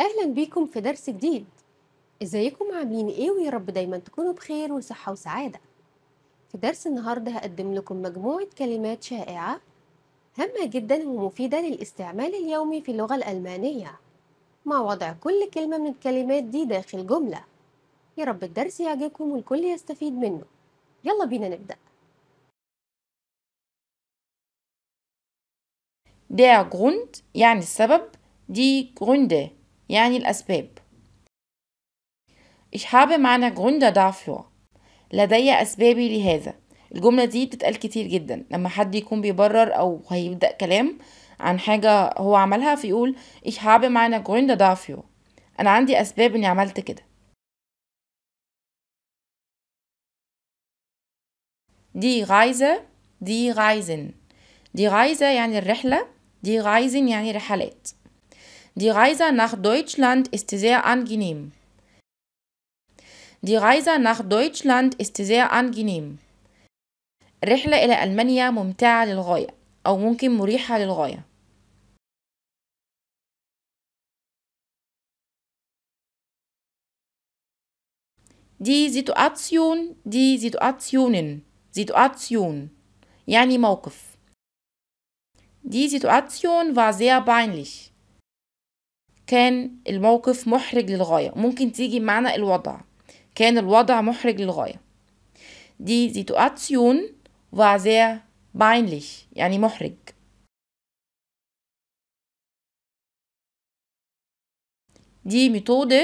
أهلا بيكم في درس جديد. ازيكم عاملين ايه؟ ويا رب دايما تكونوا بخير وصحة وسعادة. في درس النهاردة هقدم لكم مجموعة كلمات شائعة هامة جدا ومفيدة للاستعمال اليومي في اللغة الألمانية، مع وضع كل كلمة من الكلمات دي داخل جملة. يا رب الدرس يعجبكم والكل يستفيد منه. يلا بينا نبدأ. Der Grund يعني السبب. Die Gründe يعني الأسباب. Ich habe meine Gründe dafür. لدي أسبابي لهذا. الجملة دي بتتقال كتير جدا لما حد يكون بيبرر أو هيبدأ كلام عن حاجة هو عملها فيقول Ich habe meine Gründe dafür. أنا عندي أسباب إني عملت كده. Die Reise. Die Reisen. Die Reise يعني الرحلة. Die Reisen يعني رحلات. Die Reise nach Deutschland ist sehr angenehm. Die Reise nach Deutschland ist sehr angenehm. الرحلة إلى ألمانيا ممتعة للغاية أو ممكن مريحة للغاية. Die Situation. Die Situationen. Situation يعني موقف. Die Situation war sehr peinlich. كان الموقف محرج للغاية. ممكن تيجي بمعنى الوضع. كان الوضع محرج للغاية. Die Situation war sehr peinlich يعني محرج. Die Methode.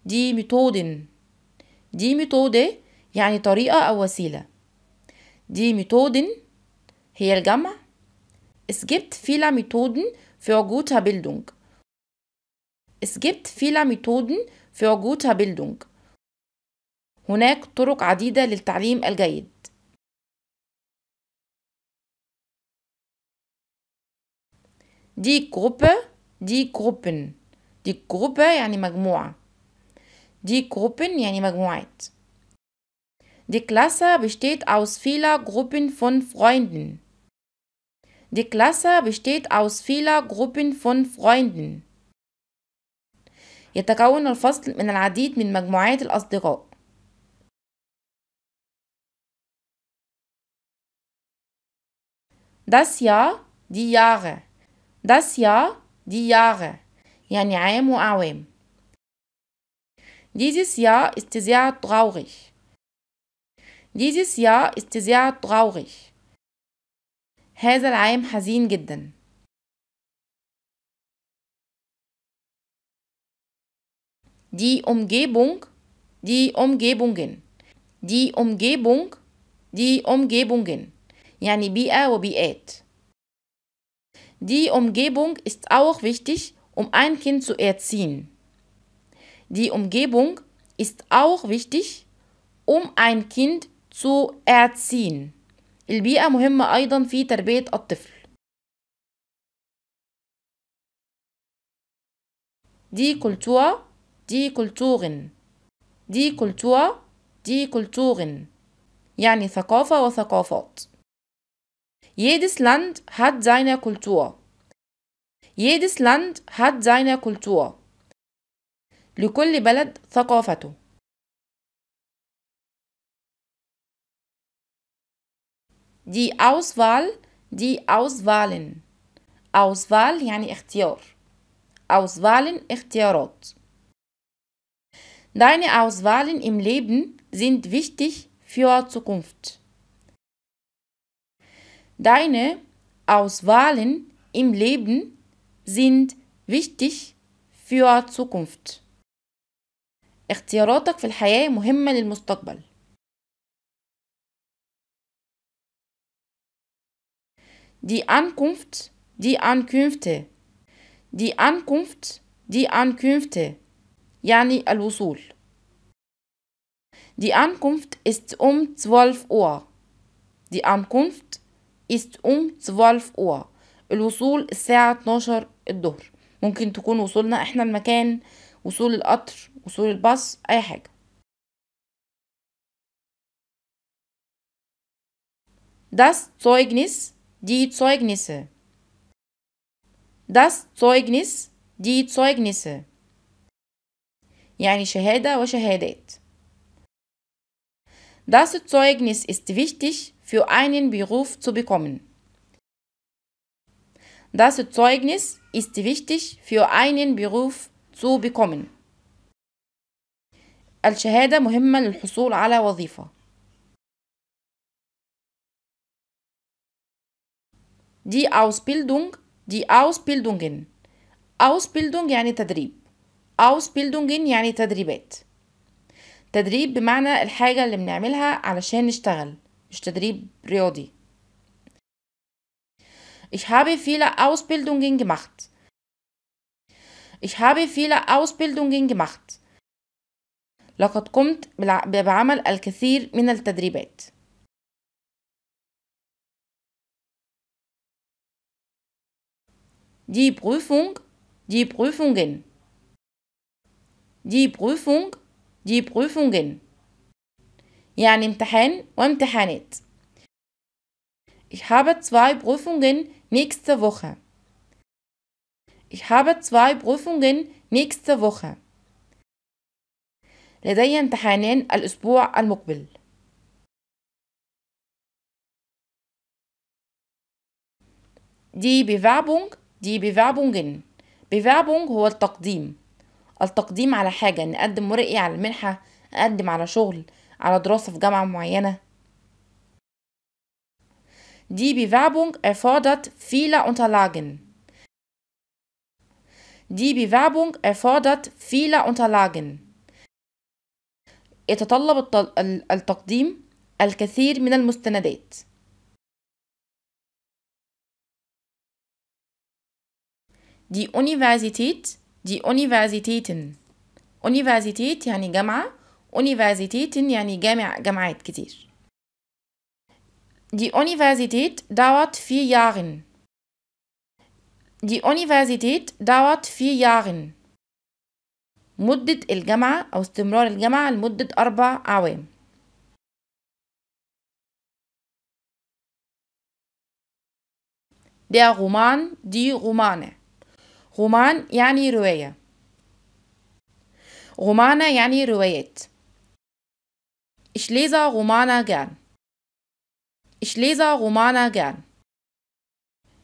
Die Methoden. Die Methode يعني طريقة أو وسيلة. Die Methoden هي الجمع. Es gibt viele Methoden für gute Bildung. Es gibt viele Methoden für gute Bildung. هناك طرق عديدة للتعليم الجيد. Die Gruppe. Die Gruppen. Die Gruppe يعني مجموعة. Die Gruppen يعني مجموعات. Die Klasse besteht aus vieler Gruppen von Freunden. Die Klasse besteht aus vieler Gruppen von Freunden. يتكون الفصل من العديد من مجموعات الأصدقاء. Das Jahr. Die Jahre. Das Jahr. Die Jahre يعني عام وأعوام. Dieses Jahr ist sehr traurig. Dieses Jahr ist sehr traurig. هذا العام حزين جدا. Die Umgebung. Die Umgebungen. Die Umgebung. Die Umgebungen يعني بيئة وبيئات. Die Umgebung ist auch wichtig, ein Kind zu erziehen. Die Umgebung ist auch wichtig, ein Kind zu erziehen. البيئة مهمة أيضا في تربية الطفل. Die Kultur. Die Kulturen. Die Kultur. Die Kulturen يعني ثقافة وثقافات. Jedes Land hat seine Kultur. Jedes Land hat seine Kultur. لكل بلد ثقافته. Die Auswahl. Die Auswahlen. Auswahl يعني اختيار. Auswahlen اختيارات. Deine Auswahlen im Leben sind wichtig für Zukunft. Deine Auswahlen im Leben sind wichtig für Zukunft. اختياراتك في الحياة مهمة للمستقبل. Die Ankunft. Die Ankünfte. Die Ankunft. Die Ankünfte يعني الوصول. Die Ankunft ist 12 Uhr. Die Ankunft ist 12 Uhr. الوصول الساعة 12 الظهر. ممكن تكون وصولنا احنا المكان، وصول القطر، وصول الباص، اي حاجة. Das Zeugnis. Die Zeugnisse. Das Zeugnis. Die Zeugnisse يعني شهادة وشهادات. Das Zeugnis ist wichtig für einen Beruf zu bekommen. Das Zeugnis ist wichtig für einen Beruf zu bekommen. الشهادة مهمة للحصول على وظيفة. Die Ausbildung, die Ausbildungen. Ausbildung يعني تدريب. Ausbildungen يعني تدريبات. تدريب بمعنى الحاجة اللي بنعملها علشان نشتغل، مش تدريب رياضي. Ich habe viele Ausbildungen gemacht. Ich habe viele Ausbildungen gemacht. لقد قمت بعمل الكثير من التدريبات. Die Prüfung, die Prüfungen. Die Prüfung, die Prüfungen. يعني امتحان وامتحانات. Ich habe 2 Prüfungen nächste Woche. Ich habe 2 Prüfungen nächste Woche. لدي امتحانان الأسبوع المقبل. Die Bewerbung, die Bewerbungen. Bewerbung هو التقديم. التقديم على حاجة، نقدم ورقي على المنحة، نقدم على شغل، على دراسة في جامعة معينة. Die Bewerbung erfordert viele Unterlagen. Die Bewerbung erfordert viele Unterlagen. يتطلب التقديم الكثير من المستندات. Die Universität, die Universitäten. Universität يعني جامعة، Universitäten يعني جامعات كتير. Die Universität dauert 4 Jahre. Die Universität dauert 4 Jahre. مدة الجامعة أو استمرار الجامعة لمدة 4 أعوام. Der Roman, die Romane. رومان يعني رواية. رومانة يعني روايات. Ich lese Romane gern. Ich lese Romane gern.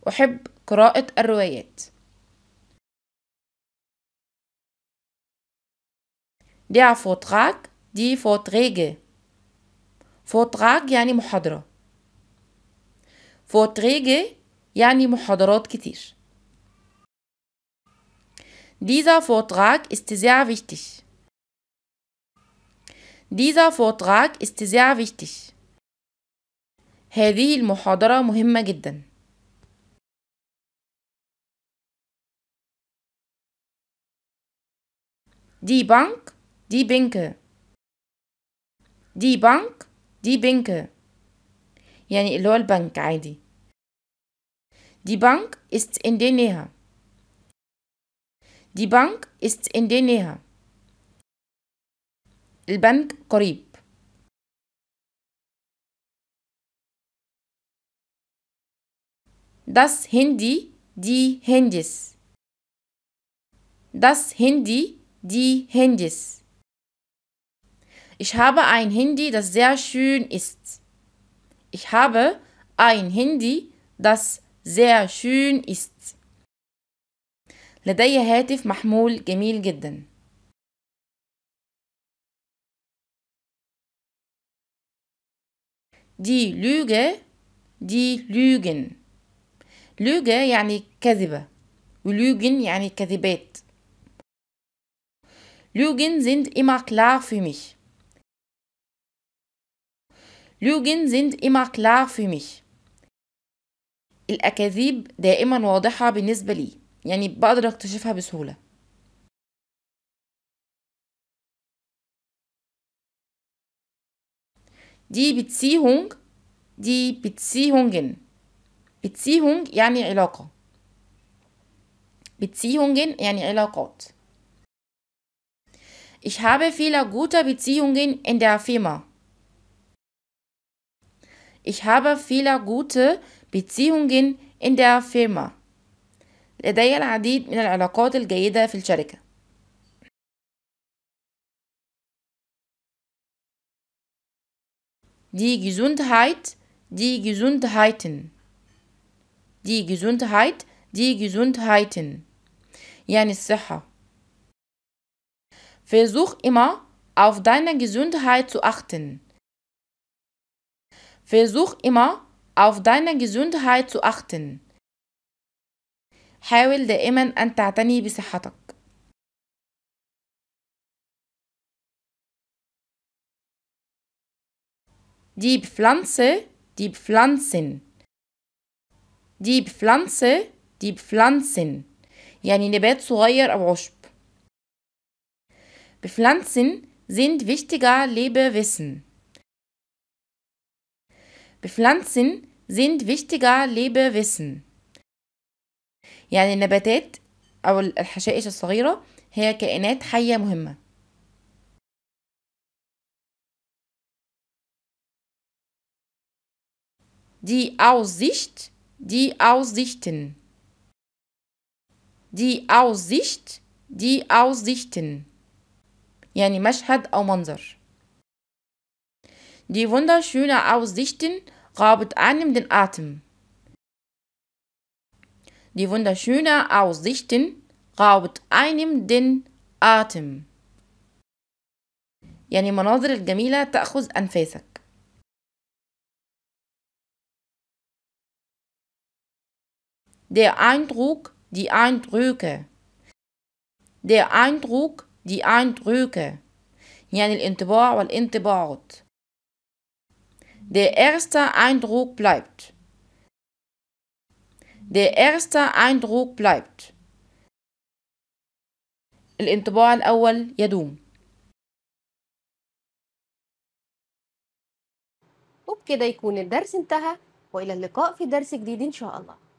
أحب قراءة الروايات. Der Vortrag, die Vorträge. Vortrag يعني محاضرة. Vorträge يعني محاضرات كتير. Dieser Vortrag ist sehr wichtig. Dieser Vortrag ist sehr wichtig. هذه المحاضرة مهمة جدا. Die Bank, die Bänke. Die Bank, die Bänke. يعني اللي هو البنك عادي. Die Bank ist in der Nähe. Die Bank ist in der Nähe. البنك قريب. Das Handy, die Handys. Das Handy, die Handys. Ich habe ein Handy, das sehr schön ist. Ich habe ein Handy, das sehr schön ist. لدي هاتف محمول جميل جدا. Die Lüge, die Lügen. Lüge يعني كذبة، ولügen يعني كذبات. Lügen sind immer klar für mich. Lügen sind immer klar für mich. الأكاذيب دائما واضحة بالنسبة لي، يعني بقدر اكتشفها بسهولة. Die Beziehung, die Beziehungen. Beziehung يعني علاقة. Beziehungen يعني علاقات. Ich habe viele gute Beziehungen in der Firma. Ich habe viele gute Beziehungen in der Firma. لدي العديد من العلاقات الجيدة في الشركة. Die Gesundheit, die Gesundheiten. Die Gesundheit, die Gesundheiten. يعني الصحة. Versuch immer, auf deine Gesundheit zu achten. Versuch immer, auf deine Gesundheit zu achten. حاول دائما أن تعتني بصحتك. Die Pflanze, die Pflanzen. Die Pflanze, die Pflanzen. يعني نبات صغير أو عشب. Pflanzen sind wichtiger Lebewesen. Pflanzen sind wichtiger Lebewesen. يعني النباتات أو الحشائش الصغيرة هي كائنات حية مهمة. Die Aussicht, die Aussichten. Die Aussicht, die Aussichten. يعني مشهد أو منظر. Die wunderschöne Aussichten raubt einem den Atem. Die wunderschöne Aussichten raubt einem den Atem. يعني المناظر الجميلة تأخذ أنفاسك. Der Eindruck, die Eindrücke. Der Eindruck, die Eindrücke. يعني الانطباع والانطباعات. Der erste Eindruck bleibt. Der erste Eindruck bleibt. الانطباع الأول يدوم. وبكده يكون الدرس انتهى، وإلى اللقاء في درس جديد إن شاء الله.